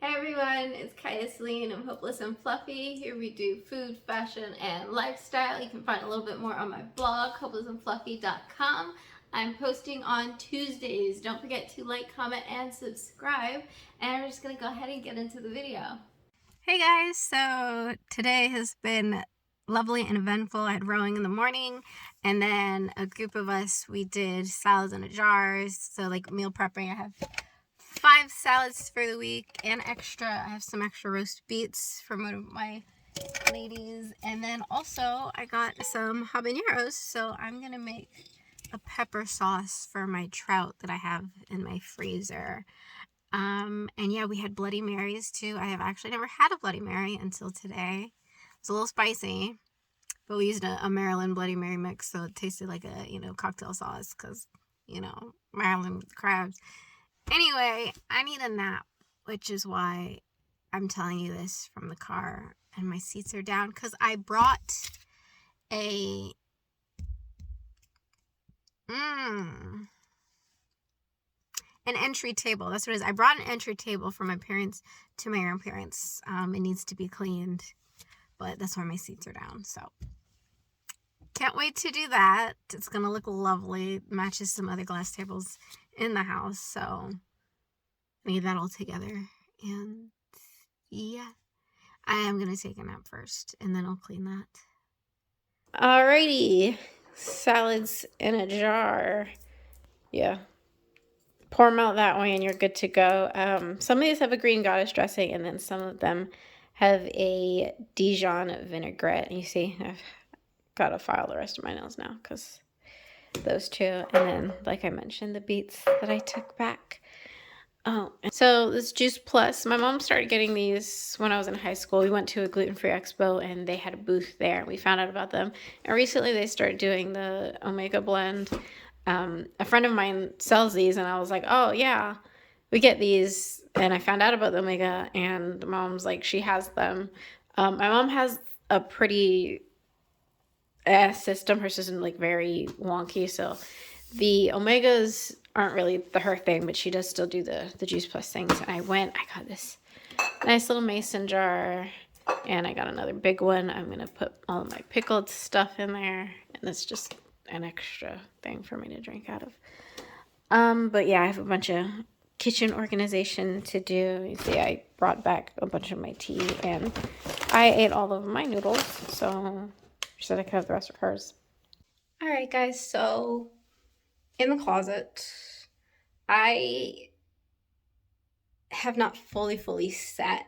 Hey everyone, it's Kaya Celine of Hopeless and Fluffy. Here we do food, fashion, and lifestyle. You can find a little bit more on my blog, HopelessAndFluffy.com. I'm posting on Tuesdays. Don't forget to like, comment, and subscribe. And we're just going to go ahead and get into the video. Hey guys, so today has been lovely and eventful. I had rowing in the morning, and then a group of us, we did salads in a jars. So like meal prepping, I have 5 salads for the week and extra. I have some extra roast beets from one of my ladies. And then also I got some habaneros. So I'm going to make a pepper sauce for my trout that I have in my freezer. And yeah, we had Bloody Marys too. I have actually never had a Bloody Mary until today. It's a little spicy, but we used a Maryland Bloody Mary mix. So it tasted like a, cocktail sauce because, Maryland crabs. Anyway, I need a nap, which is why I'm telling you this from the car and my seats are down because I brought an entry table. That's what it is. I brought an entry table from my parents to my grandparents. It needs to be cleaned, but that's why my seats are down. So can't wait to do that. It's going to look lovely. It matches some other glass tables in the house. So I need that all together. And yeah, I am going to take a nap first and then I'll clean that. Alrighty. Salads in a jar. Yeah. Pour them out that way and you're good to go. Some of these have a green goddess dressing and then some of them have a Dijon vinaigrette. And you see, I've got to file the rest of my nails now because those two. And then, like I mentioned, the beets that I took back. Oh, so this Juice Plus, my mom started getting these when I was in high school. We went to a gluten-free expo and they had a booth there. We found out about them. And recently they started doing the Omega blend. A friend of mine sells these and I was like, oh yeah, we get these. And I found out about the Omega and mom's like, she has them. My mom has a pretty system. Her system like very wonky. So the Omegas aren't really her thing, but she does still do the Juice Plus things. And I got this nice little mason jar and I got another big one. I'm going to put all of my pickled stuff in there. And that's just an extra thing for me to drink out of. But yeah, I have a bunch of kitchen organization to do. You see, I brought back a bunch of my tea and I ate all of my noodles. So she said I could have the rest of hers. All right, guys. So in the closet, I have not fully set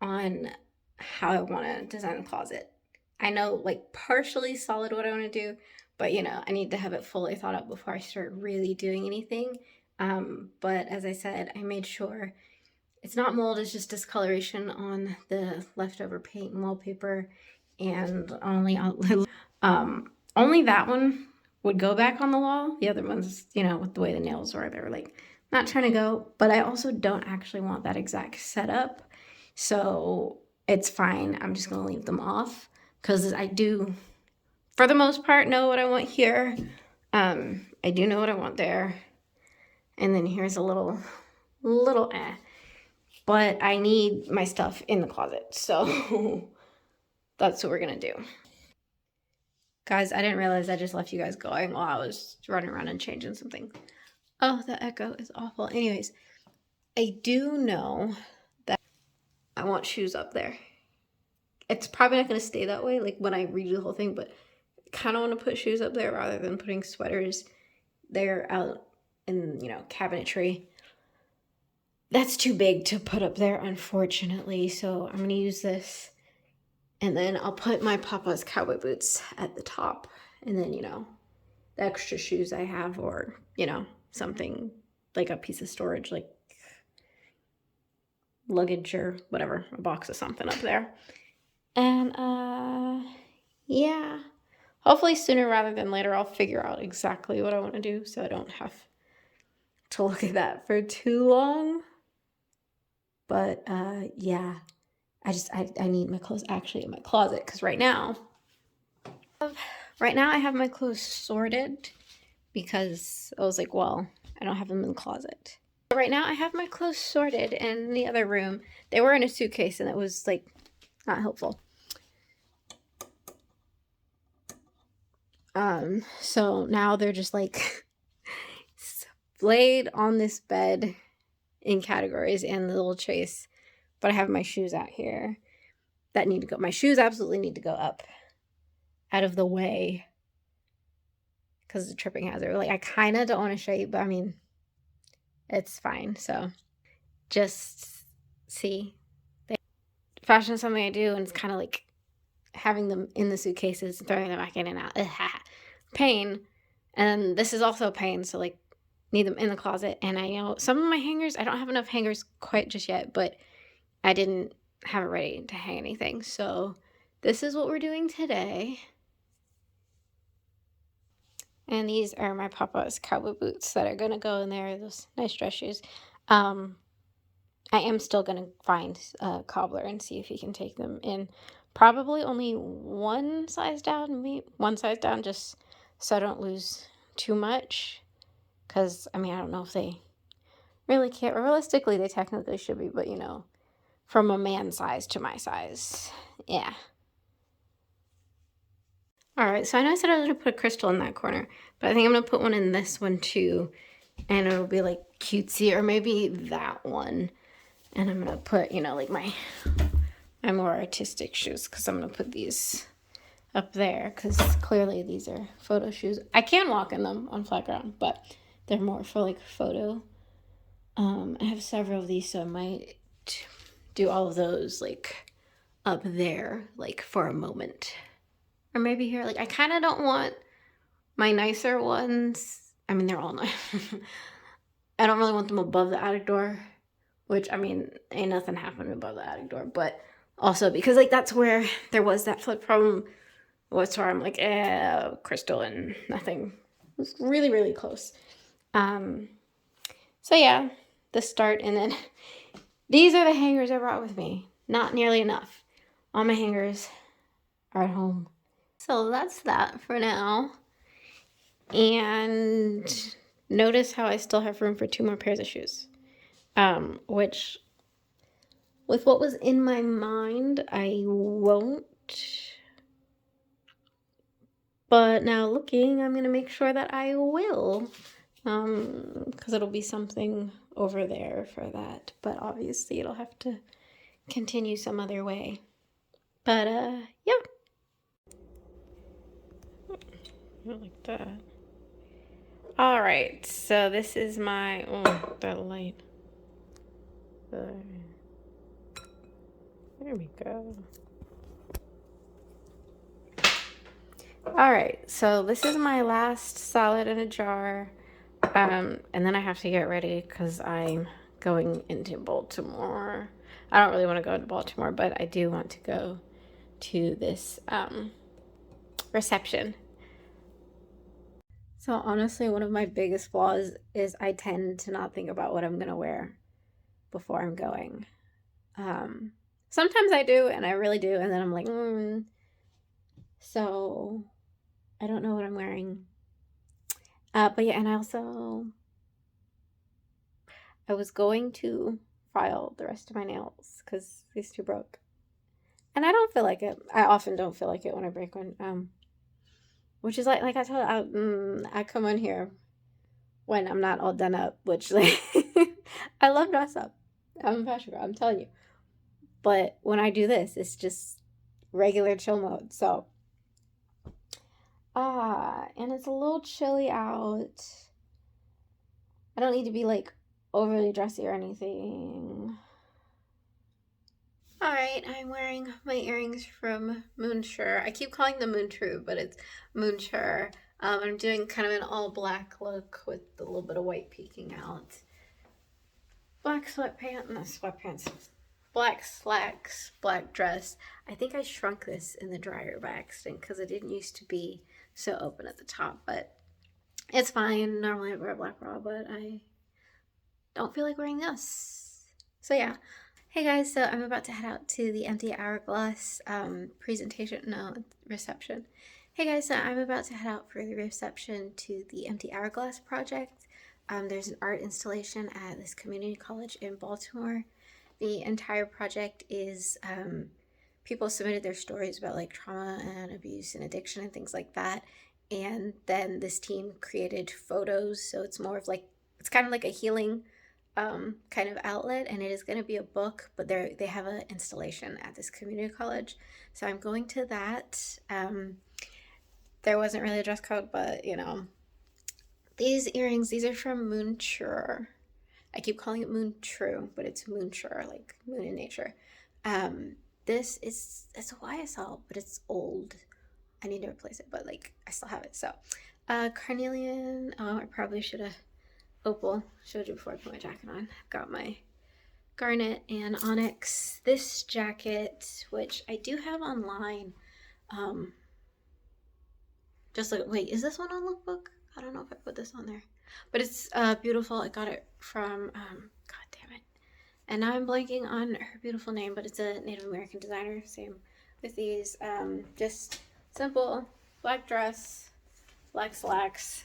on how I want to design the closet. I know like partially solid what I want to do, but I need to have it fully thought out before I start really doing anything. But as I said, I made sure it's not mold, it's just discoloration on the leftover paint and wallpaper, and only that one would go back on the wall. The other ones, with the way the nails were, they were like not trying to go. But I also don't actually want that exact setup, so it's fine. I'm just gonna leave them off because I do, for the most part, know what I want here. I do know what I want there, and then here's a little but I need my stuff in the closet, so that's what we're gonna do. Guys, I didn't realize I just left you guys going while I was running around and changing something. Oh, the echo is awful. Anyways, I do know that I want shoes up there. It's probably not going to stay that way, like when I redo the whole thing, but I kind of want to put shoes up there rather than putting sweaters there out in, cabinetry. That's too big to put up there, unfortunately, so I'm going to use this. And then I'll put my Papa's cowboy boots at the top. And then, the extra shoes I have, or, something like a piece of storage, like luggage or whatever, a box of something up there. And, yeah. Hopefully sooner rather than later, I'll figure out exactly what I want to do so I don't have to look at that for too long. But, yeah. I need my clothes actually in my closet because right now I have my clothes sorted because I was like, well, I don't have them in the closet. Right now I have my clothes sorted in the other room. They were in a suitcase and it was like not helpful. So now they're just like laid on this bed in categories and the little trays. But I have my shoes out here that need to go. My shoes absolutely need to go up out of the way because it's a tripping hazard. Like I kind of don't want to show you, but I mean, it's fine. So just see. Fashion is something I do, and it's kind of like having them in the suitcases and throwing them back in and out. Ugh, pain. And this is also pain, so like need them in the closet. And I know some of my hangers, I don't have enough hangers quite just yet, but I didn't have it ready to hang anything. So this is what we're doing today. And these are my Papa's cowboy boots that are gonna go in there, those nice dress shoes. I am still gonna find a cobbler and see if he can take them in. Probably only one size down, maybe one size down, just so I don't lose too much. Because, I mean, I don't know if they really care. Realistically, they technically should be, but you know, from a man size to my size. Yeah. All right, so I know I said I was going to put a crystal in that corner, but I think I'm going to put one in this one too. And it'll be like cutesy, or maybe that one. And I'm going to put, you know, like my more artistic shoes, because I'm going to put these up there, because clearly these are photo shoes. I can walk in them on flat ground, but they're more for like photo. I have several of these, so I might do all of those like up there, like for a moment. Or maybe here, like I kind of don't want my nicer ones. I mean, they're all nice. I don't really want them above the attic door, which, I mean, ain't nothing happening above the attic door, but also because like that's where there was that flood problem. What's where I'm like, crystal and nothing. It was really, really close. So yeah, the start, and then these are the hangers I brought with me. Not nearly enough. All my hangers are at home. So that's that for now. And notice how I still have room for 2 more pairs of shoes. Which, with what was in my mind, I won't. But now looking, I'm going to make sure that I will. Because it'll be something over there for that. But obviously it'll have to continue some other way. But, yeah. Not like that. All right, so this is my, oh, that light. There we go. All right, so this is my last salad in a jar. And then I have to get ready because I'm going into Baltimore. I don't really want to go to Baltimore, but I do want to go to this reception. So honestly, one of my biggest flaws is I tend to not think about what I'm going to wear before I'm going. Sometimes I do, and I really do, and then I'm like, so I don't know what I'm wearing. But yeah, and I was going to file the rest of my nails because these 2 broke. And I don't feel like it. I often don't feel like it when I break one. Which is like I told you, I come on here when I'm not all done up, which like I love dress up. I'm a fashion girl, I'm telling you. But when I do this, it's just regular chill mode. So, and it's a little chilly out. I don't need to be like overly dressy or anything. Alright, I'm wearing my earrings from Moonsure. I keep calling them Moontrue, but it's Moonsure. I'm doing kind of an all black look with a little bit of white peeking out. Black sweatpants. Black slacks, black dress. I think I shrunk this in the dryer by accident because it didn't used to be so open at the top, but it's fine. Normally I wear a black bra, but I don't feel like wearing this. So yeah. Hey guys, so I'm about to head out to the empty Hourglass reception. Hey guys, so I'm about to head out for the reception to the empty Hourglass project. There's an art installation at this community college in Baltimore. The entire project is people submitted their stories about like trauma and abuse and addiction and things like that. And then this team created photos. So it's more of like, it's kind of like a healing kind of outlet. And it is going to be a book, but they have an installation at this community college. So I'm going to that. There wasn't really a dress code, but you know, these earrings, these are from Moonture. I keep calling it Moon True, but it's Moonture, like moon in nature. This is, it's a YSL, but it's old. I need to replace it, but like I still have it. So carnelian. Oh, I probably should have opal showed you before I put my jacket on. I've got my garnet and onyx. This jacket, which I do have online. Just like, wait, is this one on Lookbook? I don't know if I put this on there, but it's beautiful. I got it from god damn it, and now I'm blanking on her beautiful name, but it's a Native American designer. Same with these. Just simple black dress, black slacks,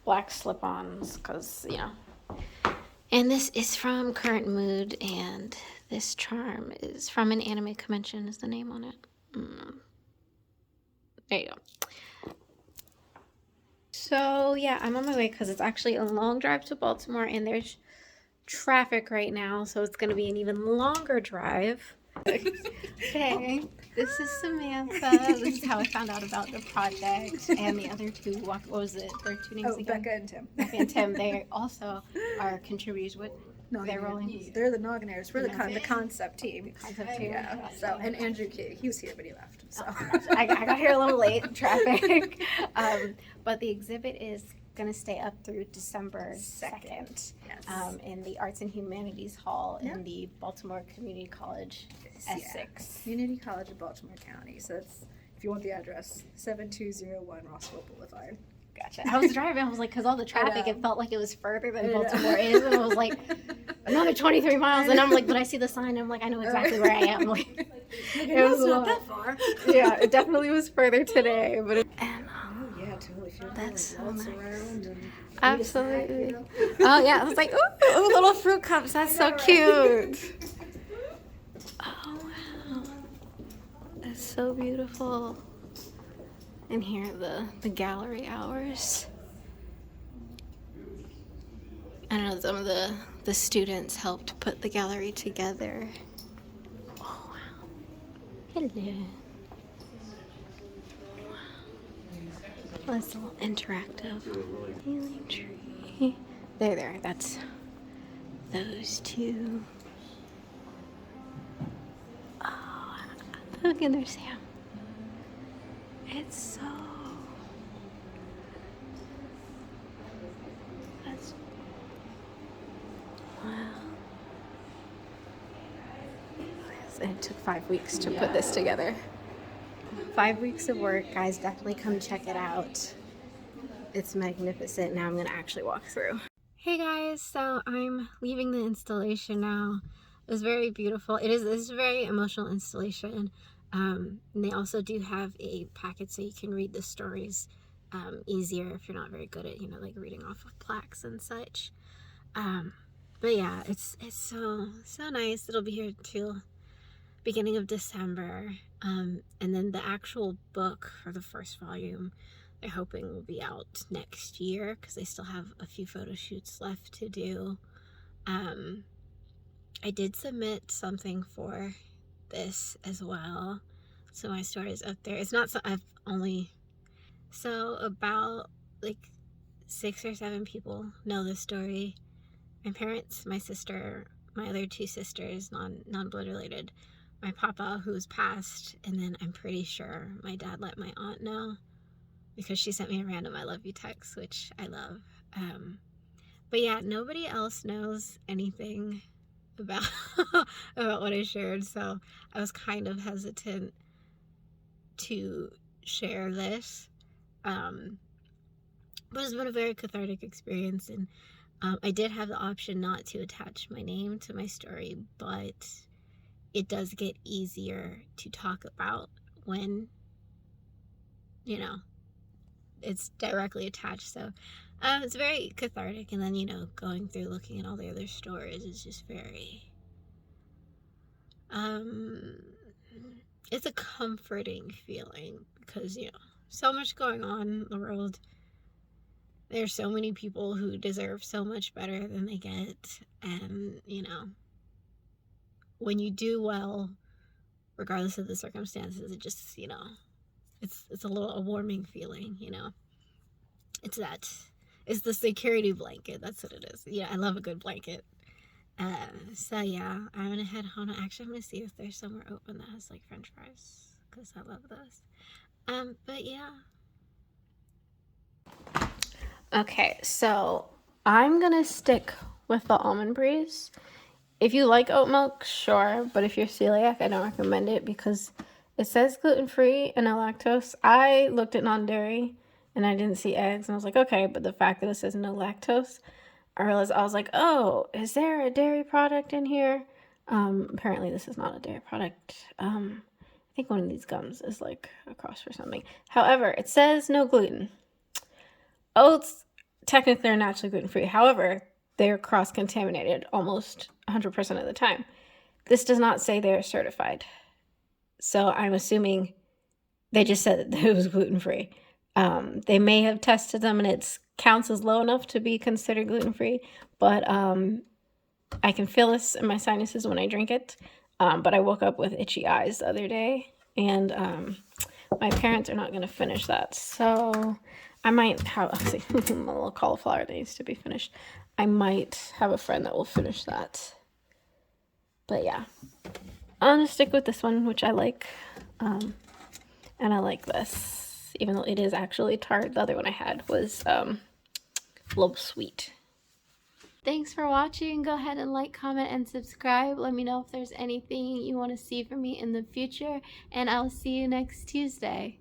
black slip-ons, because you know. And this is from Current Mood, and this charm is from an anime convention. Is the name on it? There you go. So yeah, I'm on my way because it's actually a long drive to Baltimore and there's traffic right now, so it's going to be an even longer drive. Okay, this is Samantha. This is how I found out about the project, and the other two, what was it? Their two names again? Becca and Tim. Becca and Tim. They also are contributors. What? They're rolling. They're the Nogginaires. We're the concept team. Concept team. Yeah. So, and Andrew Key, he was here, but he left. So I got here a little late in traffic. But the exhibit is going to stay up through December 2nd. Yes. In the Arts and Humanities Hall in the Baltimore Community College, Essex. Community College of Baltimore County. So that's, if you want the address, 7201 Rossville Boulevard. Gotcha. I was driving, I was like, because all the traffic, it felt like it was further than Baltimore is, and I was like, another 23 miles, and I'm like, but I see the sign, I'm like, I know exactly where I am. Like, it was not that far. Yeah, it definitely was further today, but and yeah, totally. that's so nice. And absolutely. Snack, you know? Oh yeah, I was like, ooh, little fruit cups. That's so cute. Oh wow, that's so beautiful. And here are the gallery hours. I know some of the students helped put the gallery together. Oh wow. Hello. Wow. Well, it's a little interactive. Healing tree. There. That's those two. Oh, look in there, Sam. It's so. That's. Wow. It took 5 weeks to put this together. 5 weeks of work, guys. Definitely come check it out. It's magnificent. Now I'm going to actually walk through. Hey guys, so I'm leaving the installation now. It was very beautiful. This is a very emotional installation. And they also do have a packet so you can read the stories easier if you're not very good at, like reading off of plaques and such. But yeah, it's so nice. It'll be here till beginning of December. And then the actual book for the first volume, they're hoping will be out next year because they still have a few photo shoots left to do. I did submit something for this as well, so my story is up there. It's not so about like 6 or 7 people know this story. My parents, my sister, my other 2 sisters, non-blood related, my papa who's passed, and then I'm pretty sure my dad let my aunt know because she sent me a random I love you text, which I love. But yeah, nobody else knows anything about what I shared, so I was kind of hesitant to share this, but it's been a very cathartic experience, and I did have the option not to attach my name to my story, but it does get easier to talk about when it's directly attached. So it's very cathartic. And then, you know, going through looking at all the other stores is just very, it's a comforting feeling because, you know, so much going on in the world. There's so many people who deserve so much better than they get. And, you know, when you do well, regardless of the circumstances, it just, you know, it's a warming feeling, you know. It's the security blanket. That's what it is. Yeah, I love a good blanket. So yeah, I'm gonna head home. Actually, I'm gonna see if there's somewhere open that has like French fries, because I love those. But yeah. Okay, so I'm gonna stick with the almond breeze. If you like oat milk, sure, but if you're celiac, I don't recommend it because it says gluten-free and no lactose. I looked at non-dairy and I didn't see eggs, and I was like, okay, but the fact that it says no lactose, I was like, oh, is there a dairy product in here? Apparently this is not a dairy product. I think one of these gums is like a cross for something. However, it says no gluten. Oats technically are naturally gluten-free. However, they're cross-contaminated almost 100% of the time. This does not say they're certified. So I'm assuming they just said that it was gluten-free. They may have tested them and it counts as low enough to be considered gluten-free, but I can feel this in my sinuses when I drink it. But I woke up with itchy eyes the other day, and my parents are not going to finish that. So I might have a little cauliflower that needs to be finished. I might have a friend that will finish that. But yeah, I'm going to stick with this one, which I like. And I like this, even though it is actually tart. The other one I had was a little sweet. Thanks for watching. Go ahead and like, comment, and subscribe. Let me know if there's anything you want to see from me in the future, and I'll see you next Tuesday.